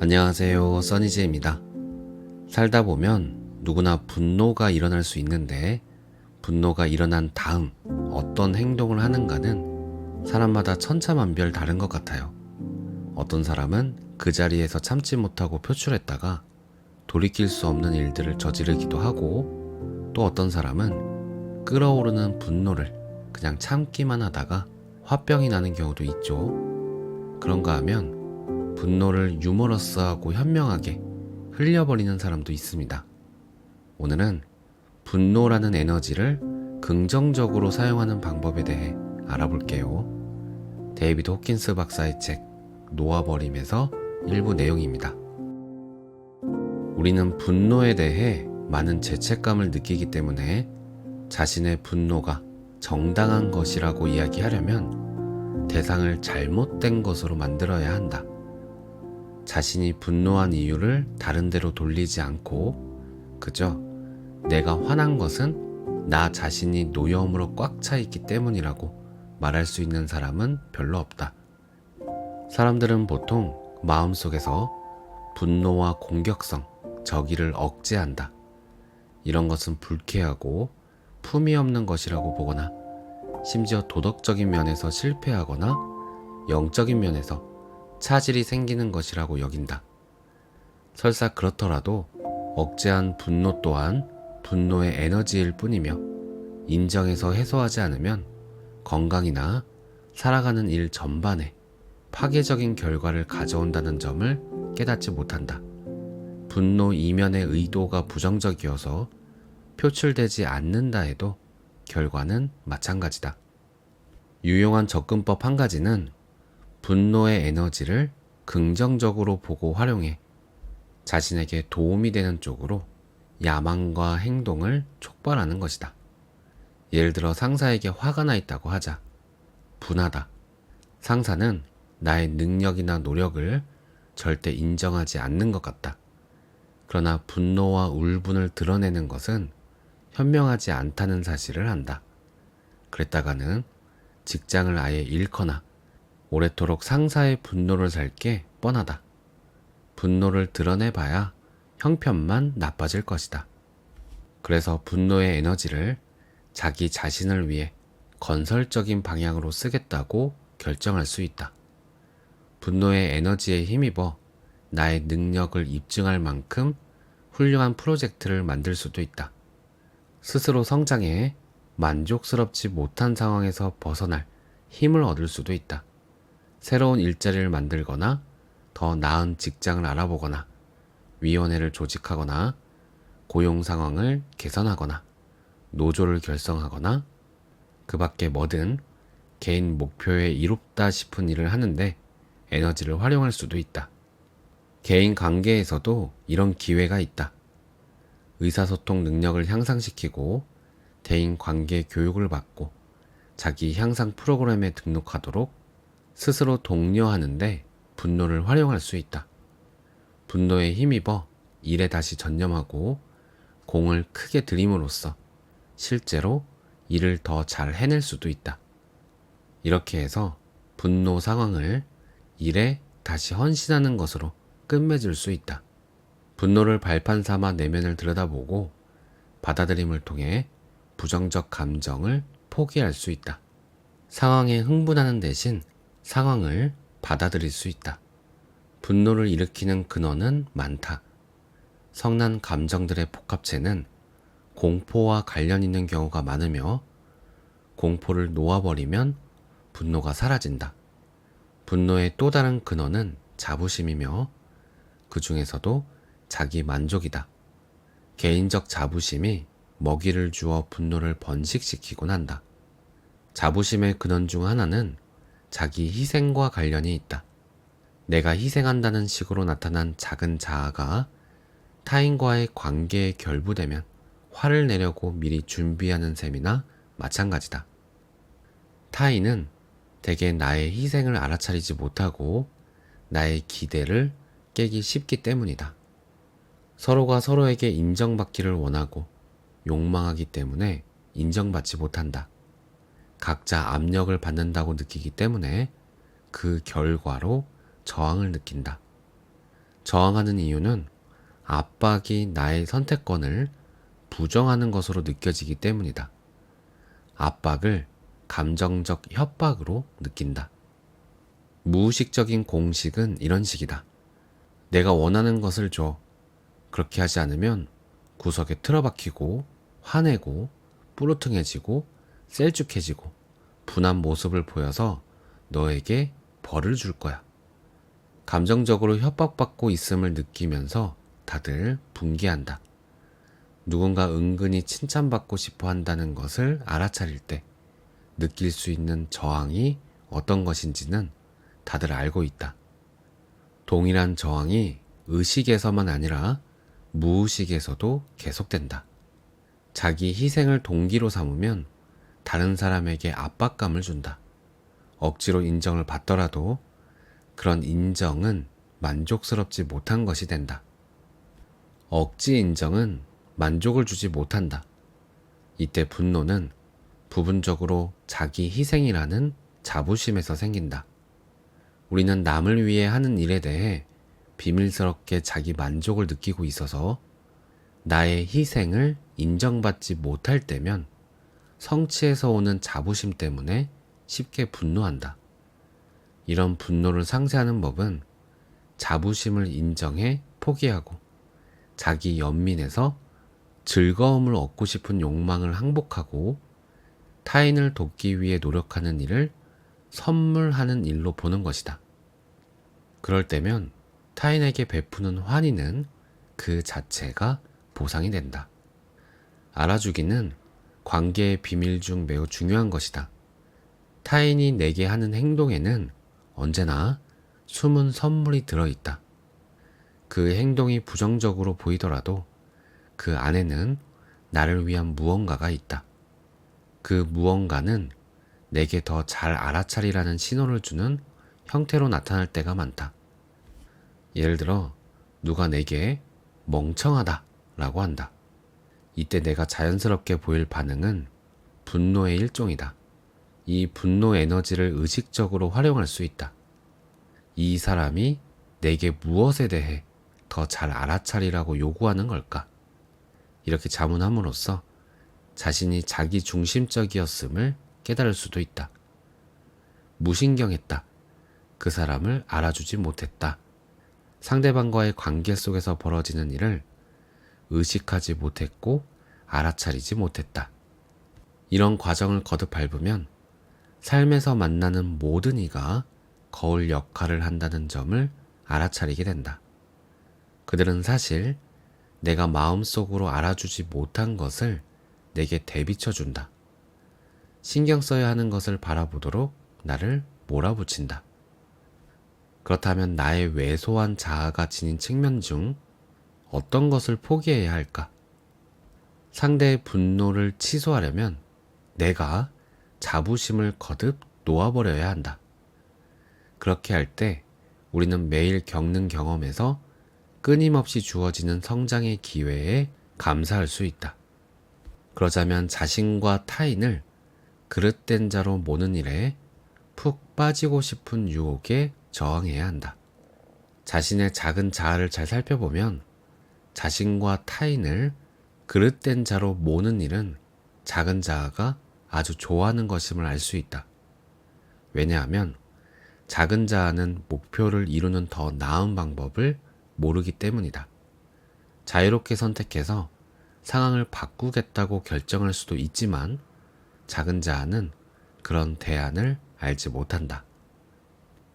안녕하세요, 써니즈입니다. 살다 보면 누구나 분노가 일어날 수 있는데, 분노가 일어난 다음 어떤 행동을 하는가는 사람마다 천차만별 다른 것 같아요. 어떤 사람은 그 자리에서 참지 못하고 표출했다가 돌이킬 수 없는 일들을 저지르기도 하고, 또 어떤 사람은 끓어오르는 분노를 그냥 참기만 하다가 화병이 나는 경우도 있죠. 그런가 하면 분노를 유머러스하고 현명하게 흘려버리는 사람도 있습니다. 오늘은 분노라는 에너지를 긍정적으로 사용하는 방법에 대해 알아볼게요. 데이비드 호킨스 박사의 책 놓아버림에서 일부 내용입니다. 우리는 분노에 대해 많은 죄책감을 느끼기 때문에 자신의 분노가 정당한 것이라고 이야기하려면 대상을 잘못된 것으로 만들어야 한다. 자신이 분노한 이유를 다른 데로 돌리지 않고 그저 내가 화난 것은 나 자신이 노여움으로 꽉 차 있기 때문이라고 말할 수 있는 사람은 별로 없다. 사람들은 보통 마음속에서 분노와 공격성, 저기를 억제한다. 이런 것은 불쾌하고 품위 없는 것이라고 보거나 심지어 도덕적인 면에서 실패하거나 영적인 면에서 차질이 생기는 것이라고 여긴다. 설사 그렇더라도 억제한 분노 또한 분노의 에너지일 뿐이며 인정해서 해소하지 않으면 건강이나 살아가는 일 전반에 파괴적인 결과를 가져온다는 점을 깨닫지 못한다. 분노 이면의 의도가 부정적이어서 표출되지 않는다 해도 결과는 마찬가지다. 유용한 접근법 한 가지는 분노의 에너지를 긍정적으로 보고 활용해 자신에게 도움이 되는 쪽으로 야망과 행동을 촉발하는 것이다. 예를 들어 상사에게 화가 나 있다고 하자. 분하다. 상사는 나의 능력이나 노력을 절대 인정하지 않는 것 같다. 그러나 분노와 울분을 드러내는 것은 현명하지 않다는 사실을 안다. 그랬다가는 직장을 아예 잃거나 오래도록 상사의 분노를 살 게 뻔하다. 분노를 드러내봐야 형편만 나빠질 것이다. 그래서 분노의 에너지를 자기 자신을 위해 건설적인 방향으로 쓰겠다고 결정할 수 있다. 분노의 에너지에 힘입어 나의 능력을 입증할 만큼 훌륭한 프로젝트를 만들 수도 있다. 스스로 성장해 만족스럽지 못한 상황에서 벗어날 힘을 얻을 수도 있다. 새로운 일자리를 만들거나 더 나은 직장을 알아보거나 위원회를 조직하거나 고용 상황을 개선하거나 노조를 결성하거나 그 밖에 뭐든 개인 목표에 이롭다 싶은 일을 하는데 에너지를 활용할 수도 있다. 개인 관계에서도 이런 기회가 있다. 의사소통 능력을 향상시키고 대인 관계 교육을 받고 자기 향상 프로그램에 등록하도록 스스로 독려하는데 분노를 활용할 수 있다. 분노에 힘입어 일에 다시 전념하고 공을 크게 들임으로써 실제로 일을 더 잘 해낼 수도 있다. 이렇게 해서 분노 상황을 일에 다시 헌신하는 것으로 끝맺을 수 있다. 분노를 발판 삼아 내면을 들여다보고 받아들임을 통해 부정적 감정을 포기할 수 있다. 상황에 흥분하는 대신 상황을 받아들일 수 있다. 분노를 일으키는 근원은 많다. 성난 감정들의 복합체는 공포와 관련 있는 경우가 많으며 공포를 놓아버리면 분노가 사라진다. 분노의 또 다른 근원은 자부심이며 그 중에서도 자기 만족이다. 개인적 자부심이 먹이를 주어 분노를 번식시키곤 한다. 자부심의 근원 중 하나는 자기 희생과 관련이 있다. 내가 희생한다는 식으로 나타난 작은 자아가 타인과의 관계에 결부되면 화를 내려고 미리 준비하는 셈이나 마찬가지다. 타인은 대개 나의 희생을 알아차리지 못하고 나의 기대를 깨기 쉽기 때문이다. 서로가 서로에게 인정받기를 원하고 욕망하기 때문에 인정받지 못한다. 각자 압력을 받는다고 느끼기 때문에 그 결과로 저항을 느낀다. 저항하는 이유는 압박이 나의 선택권을 부정하는 것으로 느껴지기 때문이다. 압박을 감정적 협박으로 느낀다. 무의식적인 공식은 이런 식이다. 내가 원하는 것을 줘. 그렇게 하지 않으면 구석에 틀어박히고 화내고 뿌르퉁해지고 셀쭉해지고 분한 모습을 보여서 너에게 벌을 줄 거야. 감정적으로 협박받고 있음을 느끼면서 다들 분개한다. 누군가 은근히 칭찬받고 싶어 한다는 것을 알아차릴 때 느낄 수 있는 저항이 어떤 것인지는 다들 알고 있다. 동일한 저항이 의식에서만 아니라 무의식에서도 계속된다. 자기 희생을 동기로 삼으면 다른 사람에게 압박감을 준다. 억지로 인정을 받더라도 그런 인정은 만족스럽지 못한 것이 된다. 억지 인정은 만족을 주지 못한다. 이때 분노는 부분적으로 자기 희생이라는 자부심에서 생긴다. 우리는 남을 위해 하는 일에 대해 비밀스럽게 자기 만족을 느끼고 있어서 나의 희생을 인정받지 못할 때면 성취에서 오는 자부심 때문에 쉽게 분노한다. 이런 분노를 상쇄하는 법은 자부심을 인정해 포기하고 자기 연민에서 즐거움을 얻고 싶은 욕망을 항복하고 타인을 돕기 위해 노력하는 일을 선물하는 일로 보는 것이다. 그럴 때면 타인에게 베푸는 환희는 그 자체가 보상이 된다. 알아주기는 관계의 비밀 중 매우 중요한 것이다. 타인이 내게 하는 행동에는 언제나 숨은 선물이 들어있다. 그 행동이 부정적으로 보이더라도 그 안에는 나를 위한 무언가가 있다. 그 무언가는 내게 더 잘 알아차리라는 신호를 주는 형태로 나타날 때가 많다. 예를 들어 누가 내게 멍청하다 라고 한다. 이때 내가 자연스럽게 보일 반응은 분노의 일종이다. 이 분노 에너지를 의식적으로 활용할 수 있다. 이 사람이 내게 무엇에 대해 더 잘 알아차리라고 요구하는 걸까? 이렇게 자문함으로써 자신이 자기 중심적이었음을 깨달을 수도 있다. 무신경했다. 그 사람을 알아주지 못했다. 상대방과의 관계 속에서 벌어지는 일을 의식하지 못했고 알아차리지 못했다. 이런 과정을 거듭 밟으면 삶에서 만나는 모든 이가 거울 역할을 한다는 점을 알아차리게 된다. 그들은 사실 내가 마음속으로 알아주지 못한 것을 내게 되비춰준다. 신경 써야 하는 것을 바라보도록 나를 몰아붙인다. 그렇다면 나의 왜소한 자아가 지닌 측면 중 어떤 것을 포기해야 할까? 상대의 분노를 취소하려면 내가 자부심을 거듭 놓아버려야 한다. 그렇게 할 때 우리는 매일 겪는 경험에서 끊임없이 주어지는 성장의 기회에 감사할 수 있다. 그러자면 자신과 타인을 그릇된 자로 모는 일에 푹 빠지고 싶은 유혹에 저항해야 한다. 자신의 작은 자아를 잘 살펴보면 자신과 타인을 그릇된 자로 모는 일은 작은 자아가 아주 좋아하는 것임을 알 수 있다. 왜냐하면 작은 자아는 목표를 이루는 더 나은 방법을 모르기 때문이다. 자유롭게 선택해서 상황을 바꾸겠다고 결정할 수도 있지만 작은 자아는 그런 대안을 알지 못한다.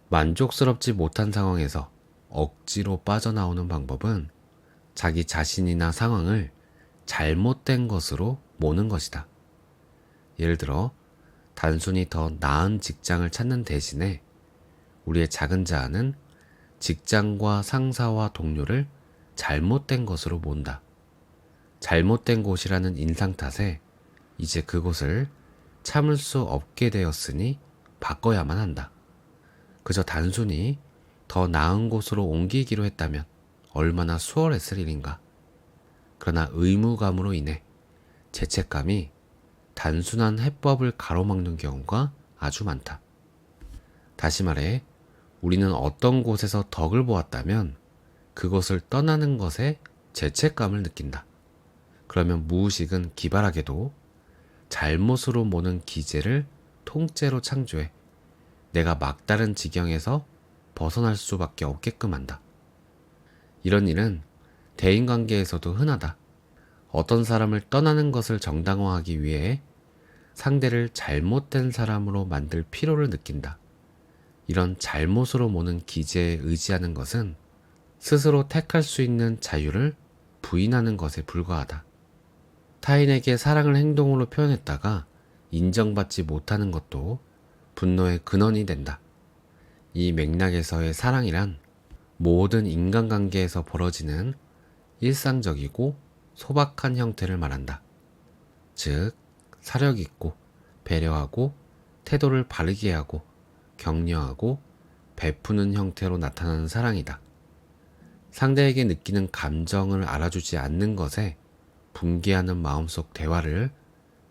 만족스럽지 못한 상황에서 억지로 빠져나오는 방법은 자기 자신이나 상황을 잘못된 것으로 모는 것이다. 예를 들어 단순히 더 나은 직장을 찾는 대신에 우리의 작은 자아는 직장과 상사와 동료를 잘못된 것으로 몬다. 잘못된 곳이라는 인상 탓에 이제 그곳을 참을 수 없게 되었으니 바꿔야만 한다. 그저 단순히 더 나은 곳으로 옮기기로 했다면 얼마나 수월했을 일인가. 그러나 의무감으로 인해 죄책감이 단순한 해법을 가로막는 경우가 아주 많다. 다시 말해 우리는 어떤 곳에서 덕을 보았다면 그곳을 떠나는 것에 죄책감을 느낀다. 그러면 무의식은 기발하게도 잘못으로 모는 기제를 통째로 창조해 내가 막다른 지경에서 벗어날 수밖에 없게끔 한다. 이런 일은 대인관계에서도 흔하다. 어떤 사람을 떠나는 것을 정당화하기 위해 상대를 잘못된 사람으로 만들 필요를 느낀다. 이런 잘못으로 모는 기제에 의지하는 것은 스스로 택할 수 있는 자유를 부인하는 것에 불과하다. 타인에게 사랑을 행동으로 표현했다가 인정받지 못하는 것도 분노의 근원이 된다. 이 맥락에서의 사랑이란 모든 인간관계에서 벌어지는 일상적이고 소박한 형태를 말한다. 즉, 사력 있고 배려하고 태도를 바르게 하고 격려하고 베푸는 형태로 나타나는 사랑이다. 상대에게 느끼는 감정을 알아주지 않는 것에 분개하는 마음속 대화를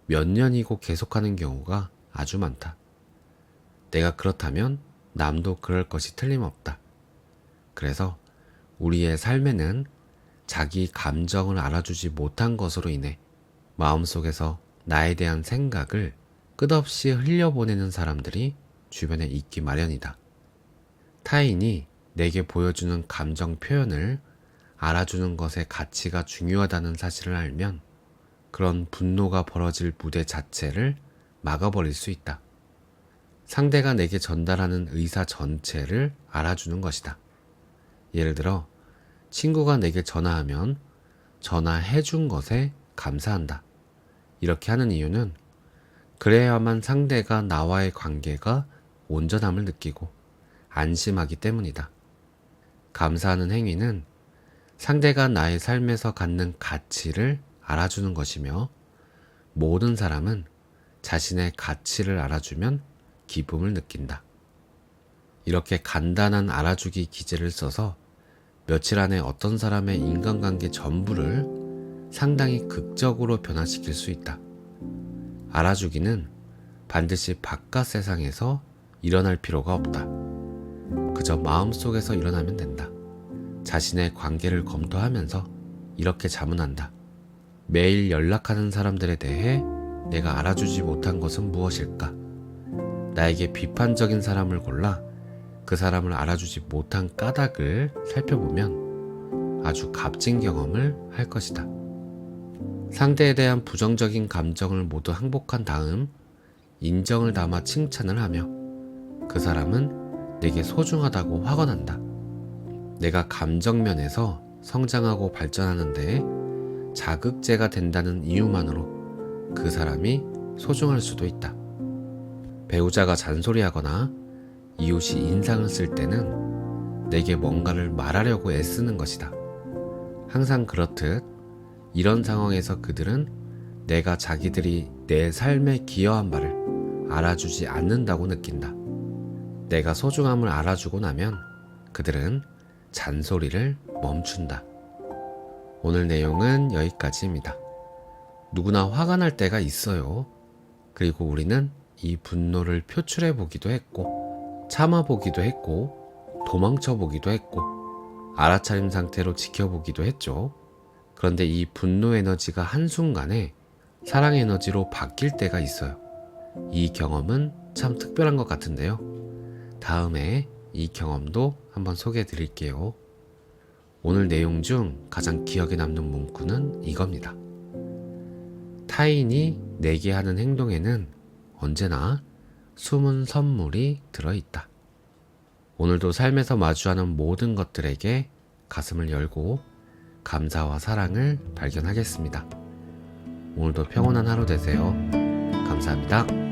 몇 년이고 계속하는 경우가 아주 많다. 내가 그렇다면 남도 그럴 것이 틀림없다. 그래서 우리의 삶에는 자기 감정을 알아주지 못한 것으로 인해 마음속에서 나에 대한 생각을 끝없이 흘려보내는 사람들이 주변에 있기 마련이다. 타인이 내게 보여주는 감정 표현을 알아주는 것의 가치가 중요하다는 사실을 알면 그런 분노가 벌어질 무대 자체를 막아버릴 수 있다. 상대가 내게 전달하는 의사 전체를 알아주는 것이다. 예를 들어 친구가 내게 전화하면 전화해준 것에 감사한다. 이렇게 하는 이유는 그래야만 상대가 나와의 관계가 온전함을 느끼고 안심하기 때문이다. 감사하는 행위는 상대가 나의 삶에서 갖는 가치를 알아주는 것이며 모든 사람은 자신의 가치를 알아주면 기쁨을 느낀다. 이렇게 간단한 알아주기 기제를 써서 며칠 안에 어떤 사람의 인간관계 전부를 상당히 극적으로 변화시킬 수 있다. 알아주기는 반드시 바깥 세상에서 일어날 필요가 없다. 그저 마음속에서 일어나면 된다. 자신의 관계를 검토하면서 이렇게 자문한다. 매일 연락하는 사람들에 대해 내가 알아주지 못한 것은 무엇일까? 나에게 비판적인 사람을 골라 그 사람을 알아주지 못한 까닭을 살펴보면 아주 값진 경험을 할 것이다. 상대에 대한 부정적인 감정을 모두 항복한 다음 인정을 담아 칭찬을 하며 그 사람은 내게 소중하다고 확언한다. 내가 감정면에서 성장하고 발전하는 데에 자극제가 된다는 이유만으로 그 사람이 소중할 수도 있다. 배우자가 잔소리하거나 이웃이 인상을 쓸 때는 내게 뭔가를 말하려고 애쓰는 것이다. 항상 그렇듯 이런 상황에서 그들은 내가 자기들이 내 삶에 기여한 바를 알아주지 않는다고 느낀다. 내가 소중함을 알아주고 나면 그들은 잔소리를 멈춘다. 오늘 내용은 여기까지입니다. 누구나 화가 날 때가 있어요. 그리고 우리는 이 분노를 표출해 보기도 했고, 참아보기도 했고, 도망쳐 보기도 했고, 알아차림 상태로 지켜보기도 했죠. 그런데 이 분노 에너지가 한순간에 사랑 에너지로 바뀔 때가 있어요. 이 경험은 참 특별한 것 같은데요. 다음에 이 경험도 한번 소개해 드릴게요. 오늘 내용 중 가장 기억에 남는 문구는 이겁니다. 타인이 내게 하는 행동에는 언제나 숨은 선물이 들어있다. 오늘도 삶에서 마주하는 모든 것들에게 가슴을 열고 감사와 사랑을 발견하겠습니다. 오늘도 평온한 하루 되세요. 감사합니다.